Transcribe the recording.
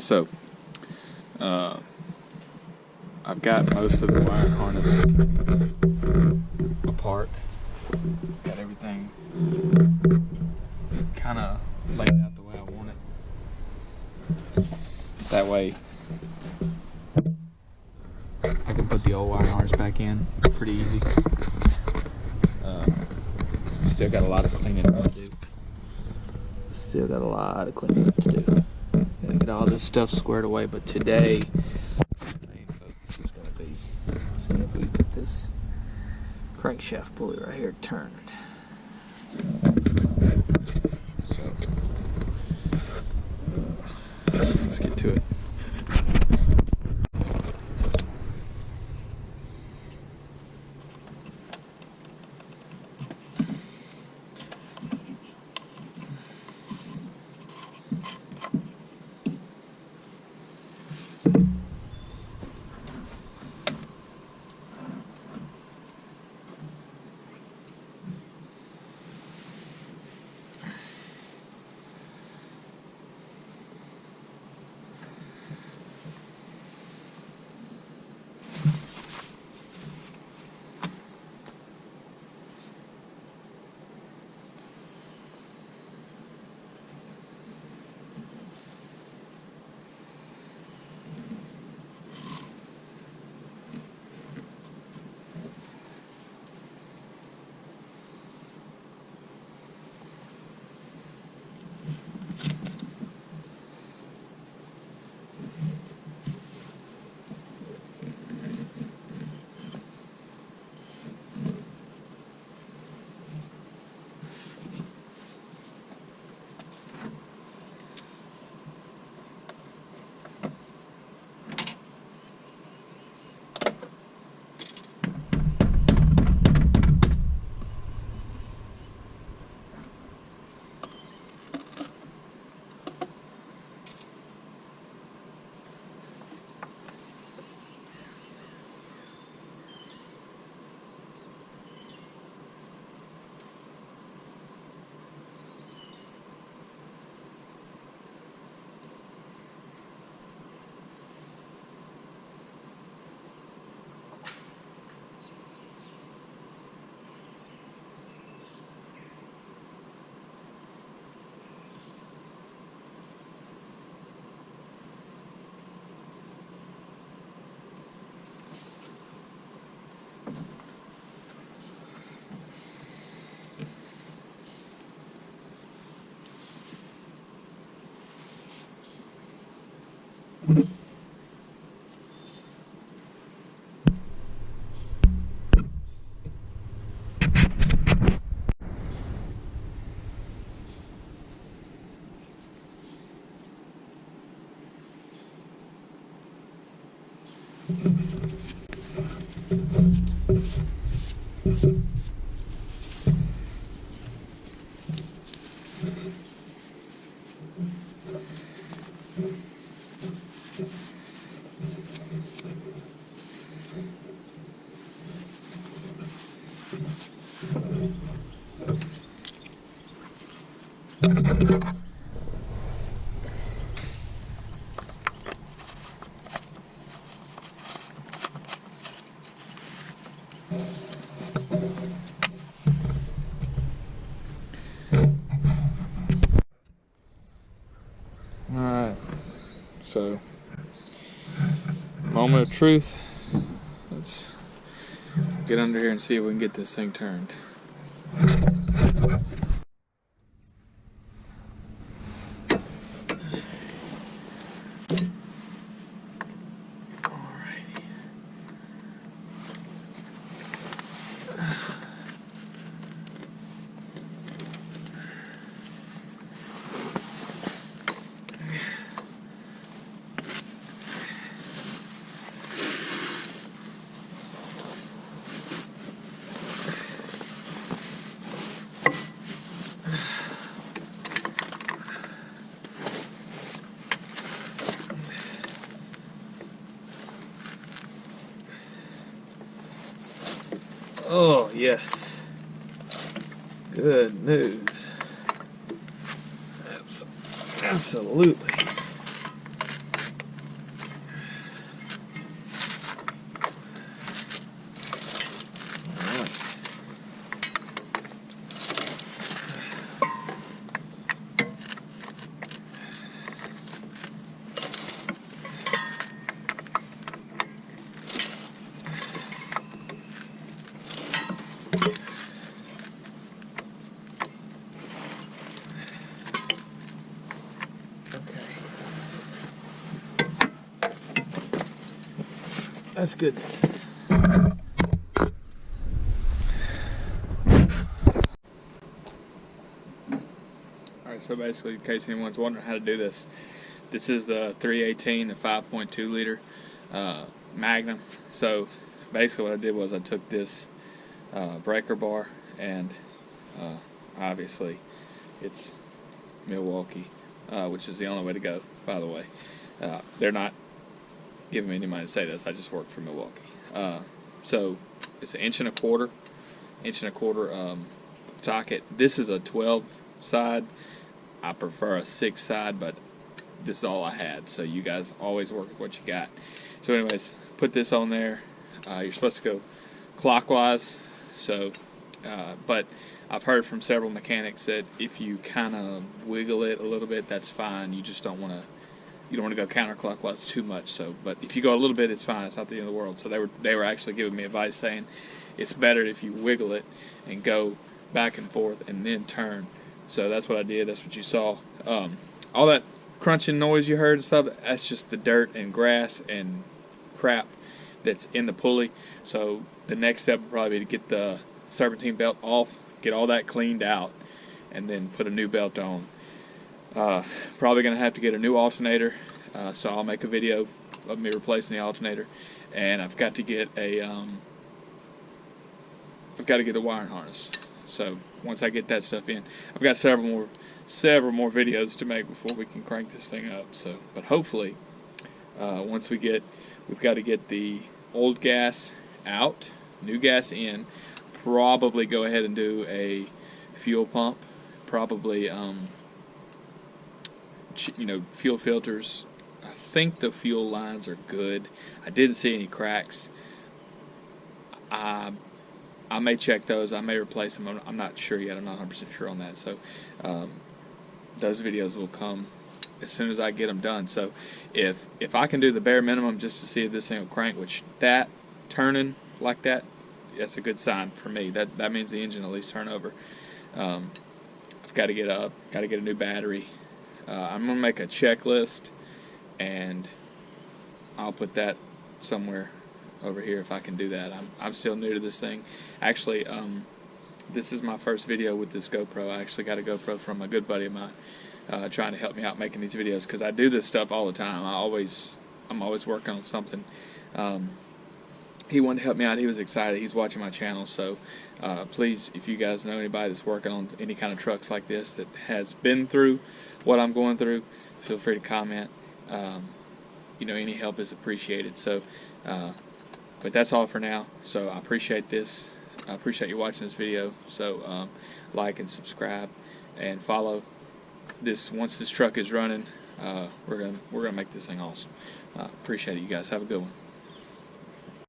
So, I've got most of the wire harness apart. Got everything kind of laid out the way I want it. That way, I can put the old wire harness back in pretty easy. Still got a lot of cleaning to do. Still got a lot of cleaning to do. Gotta get all this stuff squared away, but today the main focus is gonna be seeing if we can get this crankshaft pulley right here turned. So let's get to it. Alright, so moment of truth. Let's get under here and see if we can get this thing turned. Oh, yes. Good news. Absolutely. That's good. Alright, so basically, in case anyone's wondering how to do this, this is the 318, the 5.2 liter Magnum. So basically what I did was I took this breaker bar, and obviously it's Milwaukee, which is the only way to go, by the way. They're not giving me any money to say this, I just work for Milwaukee. So it's an inch and a quarter socket. This is a 12 side. I prefer a 6 side, but this is all I had, so you guys always work with what you got. So anyways, put this on there. You're supposed to go clockwise, so but I've heard from several mechanics that if you kind of wiggle it a little bit, that's fine. You just don't want to go counterclockwise too much. So, but if you go a little bit, it's fine. It's not the end of the world. So they were actually giving me advice saying it's better if you wiggle it and go back and forth and then turn. So that's what I did. That's what you saw. All that crunching noise you heard and stuff, that's just the dirt and grass and crap that's in the pulley. So the next step would probably be to get the serpentine belt off, get all that cleaned out, and then put a new belt on. Probably going to have to get a new alternator, so I'll make a video of me replacing the alternator. And I've got to get a wiring harness. So once I get that stuff in, I've got several more videos to make before we can crank this thing up. So, but hopefully, once we've got to get the old gas out, new gas in, probably go ahead and do a fuel pump, probably fuel filters. I think the fuel lines are good. I didn't see any cracks. I may check those. I may replace them. I'm not sure yet. I'm not 100% sure on that. So those videos will come as soon as I get them done. So if I can do the bare minimum just to see if this thing will crank, which that turning like that, that's a good sign for me. That means the engine at least turn over. I've got to get a new battery. I'm gonna make a checklist, and I'll put that somewhere over here if I can do that. I'm still new to this thing. Actually, this is my first video with this GoPro. I actually got a GoPro from a good buddy of mine, trying to help me out making these videos, because I do this stuff all the time. I'm always working on something. He wanted to help me out. He was excited. He's watching my channel. So please, if you guys know anybody that's working on any kind of trucks like this that has been through what I'm going through, feel free to comment. Any help is appreciated. So but that's all for now. So I appreciate this. I appreciate you watching this video. So like and subscribe and follow this. Once this truck is running, we're gonna make this thing awesome. Appreciate it, you guys. Have a good one.